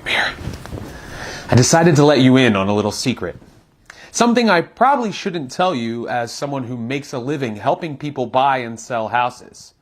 here. I decided to let you in on a little secret. Something I probably shouldn't tell you as someone who makes a living helping people buy and sell houses.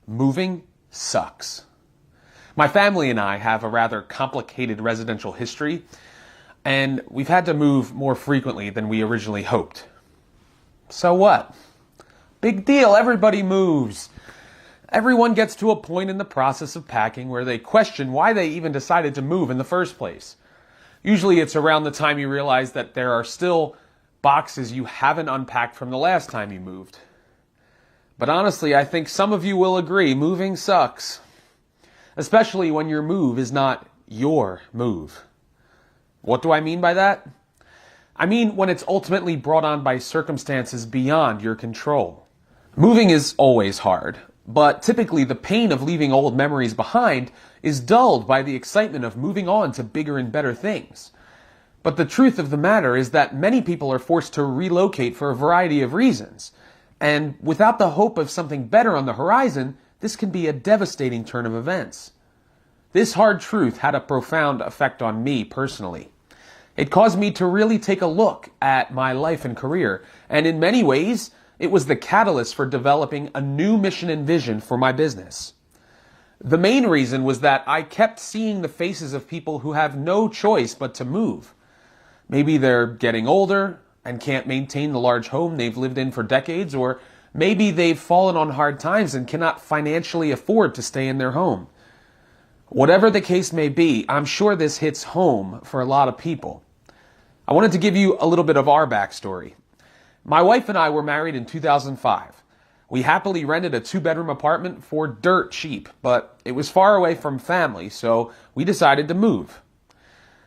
Moving sucks. My family and I have a rather complicated residential history, and we've had to move more frequently than we originally hoped. So what? Big deal, everybody moves. Everyone gets to a point in the process of packing where they question why they even decided to move in the first place. Usually it's around the time you realize that there are still boxes you haven't unpacked from the last time you moved. But honestly, I think some of you will agree, moving sucks. Especially when your move is not your move. What do I mean by that? I mean when it's ultimately brought on by circumstances beyond your control. Moving is always hard, but typically the pain of leaving old memories behind is dulled by the excitement of moving on to bigger and better things. But the truth of the matter is that many people are forced to relocate for a variety of reasons. And without the hope of something better on the horizon, this can be a devastating turn of events. This hard truth had a profound effect on me personally. It caused me to really take a look at my life and career, and in many ways, it was the catalyst for developing a new mission and vision for my business. The main reason was that I kept seeing the faces of people who have no choice but to move. Maybe they're getting older and can't maintain the large home they've lived in for decades, or maybe they've fallen on hard times and cannot financially afford to stay in their home. Whatever the case may be, I'm sure this hits home for a lot of people. I wanted to give you a little bit of our backstory. My wife and I were married in 2005. We happily rented a 2-bedroom apartment for dirt cheap, but it was far away from family, so we decided to move.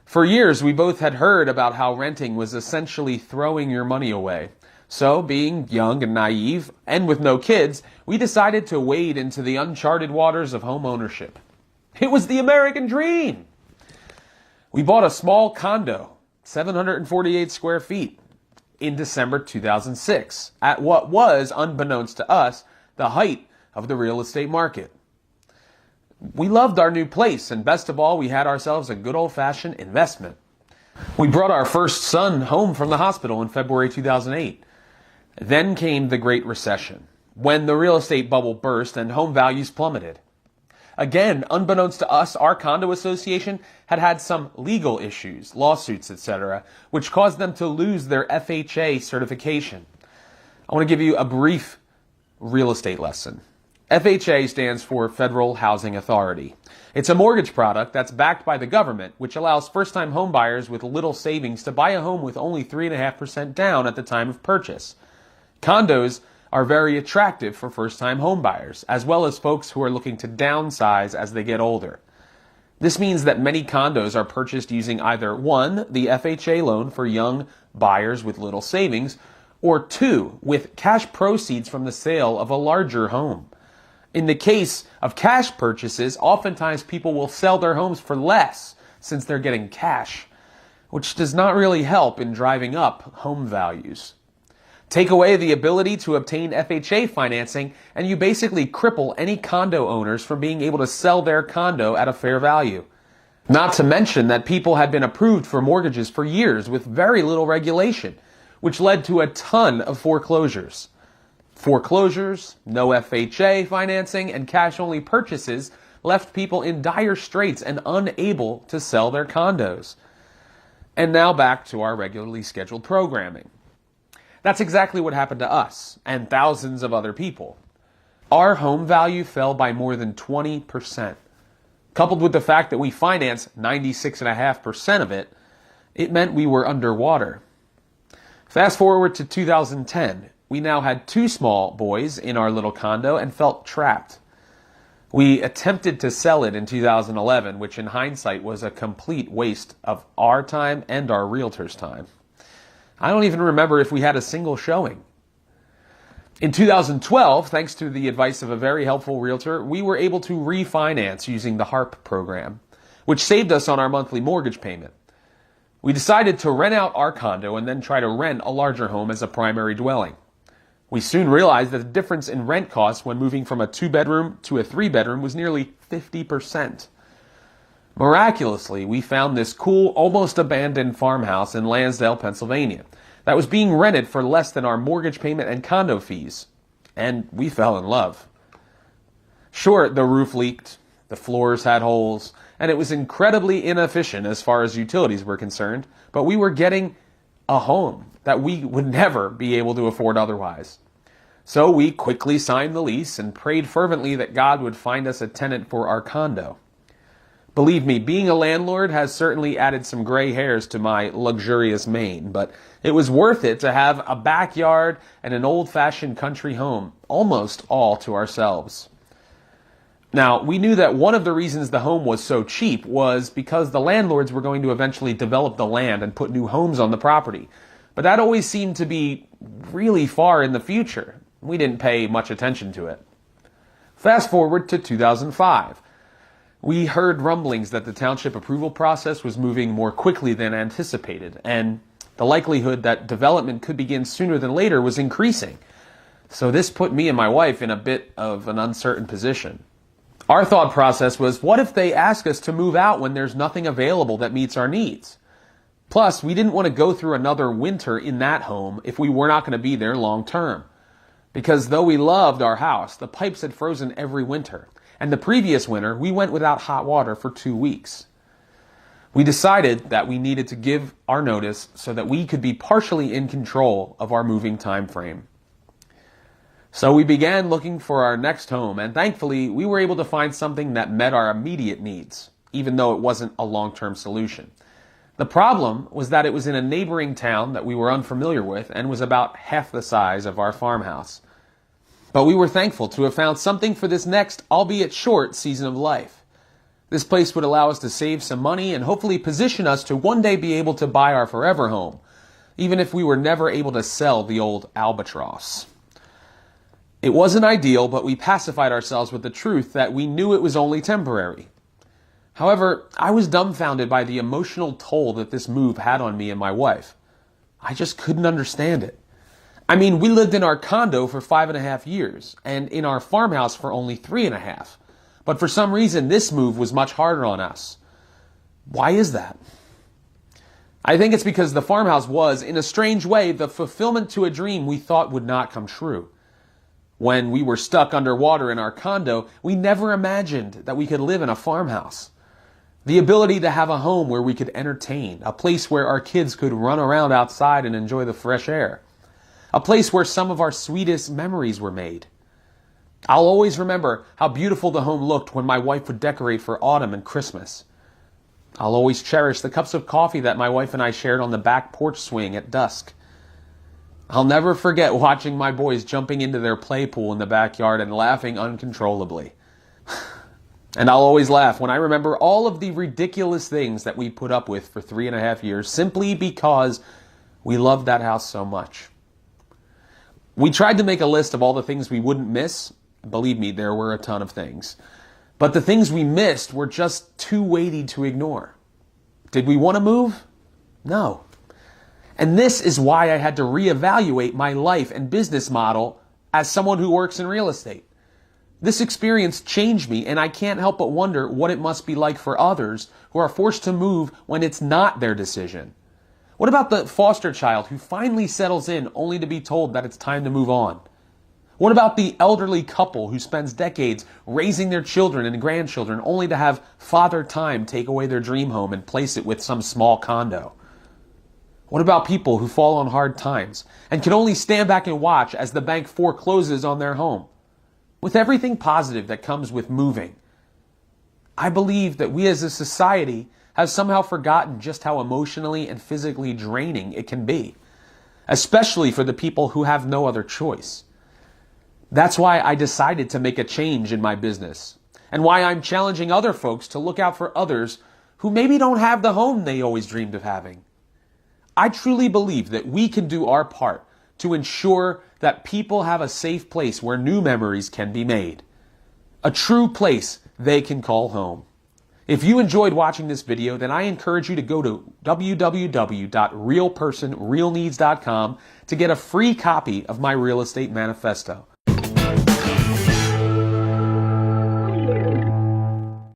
For years, we both had heard about how renting was essentially throwing your money away. So, being young and naive, and with no kids, we decided to wade into the uncharted waters of home ownership. It was the American dream! We bought a small condo, 748 square feet, in December 2006, at what was, unbeknownst to us, the height of the real estate market. We loved our new place, and best of all, we had ourselves a good old-fashioned investment. We brought our first son home from the hospital in February 2008. Then came the Great Recession, when the real estate bubble burst and home values plummeted. Again, unbeknownst to us, our condo association had had some legal issues, lawsuits, etc., which caused them to lose their FHA certification. I want to give you a brief real estate lesson. FHA stands for Federal Housing Authority. It's a mortgage product that's backed by the government, which allows first-time home buyers with little savings to buy a home with only 3.5% down at the time of purchase. Condos are very attractive for first-time home buyers, as well as folks who are looking to downsize as they get older. This means that many condos are purchased using either 1, the FHA loan for young buyers with little savings, or 2, with cash proceeds from the sale of a larger home. In the case of cash purchases, oftentimes people will sell their homes for less since they're getting cash, which does not really help in driving up home values. Take away the ability to obtain FHA financing, and you basically cripple any condo owners from being able to sell their condo at a fair value. Not to mention that people had been approved for mortgages for years with very little regulation, which led to a ton of foreclosures. Foreclosures, no FHA financing, and cash-only purchases left people in dire straits and unable to sell their condos. And now back to our regularly scheduled programming. That's exactly what happened to us and thousands of other people. Our home value fell by more than 20%. Coupled with the fact that we financed 96.5% of it, it meant we were underwater. Fast forward to 2010, we now had 2 small boys in our little condo and felt trapped. We attempted to sell it in 2011, which in hindsight was a complete waste of our time and our realtor's time. I don't even remember if we had a single showing. In 2012, thanks to the advice of a very helpful realtor, we were able to refinance using the HARP program, which saved us on our monthly mortgage payment. We decided to rent out our condo and then try to rent a larger home as a primary dwelling. We soon realized that the difference in rent costs when moving from a 2-bedroom to a 3-bedroom was nearly 50%. Miraculously, we found this cool, almost abandoned farmhouse in Lansdale, Pennsylvania, that was being rented for less than our mortgage payment and condo fees. And we fell in love. Sure, the roof leaked, the floors had holes, and it was incredibly inefficient as far as utilities were concerned, but we were getting a home that we would never be able to afford otherwise. So we quickly signed the lease and prayed fervently that God would find us a tenant for our condo. Believe me, being a landlord has certainly added some gray hairs to my luxurious mane, but it was worth it to have a backyard and an old-fashioned country home, almost all to ourselves. Now, we knew that one of the reasons the home was so cheap was because the landlords were going to eventually develop the land and put new homes on the property. But that always seemed to be really far in the future. We didn't pay much attention to it. Fast forward to 2005. We heard rumblings that the township approval process was moving more quickly than anticipated, and the likelihood that development could begin sooner than later was increasing. So this put me and my wife in a bit of an uncertain position. Our thought process was, what if they ask us to move out when there's nothing available that meets our needs? Plus, we didn't want to go through another winter in that home if we were not going to be there long term. Because though we loved our house, the pipes had frozen every winter. And the previous winter, we went without hot water for 2 weeks. We decided that we needed to give our notice so that we could be partially in control of our moving time frame. So we began looking for our next home, and thankfully, we were able to find something that met our immediate needs, even though it wasn't a long-term solution. The problem was that it was in a neighboring town that we were unfamiliar with and was about half the size of our farmhouse. But we were thankful to have found something for this next, albeit short, season of life. This place would allow us to save some money and hopefully position us to one day be able to buy our forever home, even if we were never able to sell the old albatross. It wasn't ideal, but we pacified ourselves with the truth that we knew it was only temporary. However, I was dumbfounded by the emotional toll that this move had on me and my wife. I just couldn't understand it. I mean, we lived in our condo for 5.5 years, and in our farmhouse for only 3.5. But for some reason, this move was much harder on us. Why is that? I think it's because the farmhouse was, in a strange way, the fulfillment to a dream we thought would not come true. When we were stuck underwater in our condo, we never imagined that we could live in a farmhouse. The ability to have a home where we could entertain, a place where our kids could run around outside and enjoy the fresh air, a place where some of our sweetest memories were made. I'll always remember how beautiful the home looked when my wife would decorate for autumn and Christmas. I'll always cherish the cups of coffee that my wife and I shared on the back porch swing at dusk. I'll never forget watching my boys jumping into their play pool in the backyard and laughing uncontrollably. And I'll always laugh when I remember all of the ridiculous things that we put up with for 3.5 years simply because we loved that house so much. We tried to make a list of all the things we wouldn't miss. Believe me, there were a ton of things. But the things we missed were just too weighty to ignore. Did we want to move? No. And this is why I had to reevaluate my life and business model as someone who works in real estate. This experience changed me, and I can't help but wonder what it must be like for others who are forced to move when it's not their decision. What about the foster child who finally settles in only to be told that it's time to move on? What about the elderly couple who spends decades raising their children and grandchildren only to have Father Time take away their dream home and place it with some small condo? What about people who fall on hard times and can only stand back and watch as the bank forecloses on their home? With everything positive that comes with moving, I believe that we as a society have somehow forgotten just how emotionally and physically draining it can be, especially for the people who have no other choice. That's why I decided to make a change in my business, and why I'm challenging other folks to look out for others who maybe don't have the home they always dreamed of having. I truly believe that we can do our part to ensure that people have a safe place where new memories can be made. A true place they can call home. If you enjoyed watching this video, then I encourage you to go to www.realpersonrealneeds.com to get a free copy of my real estate manifesto.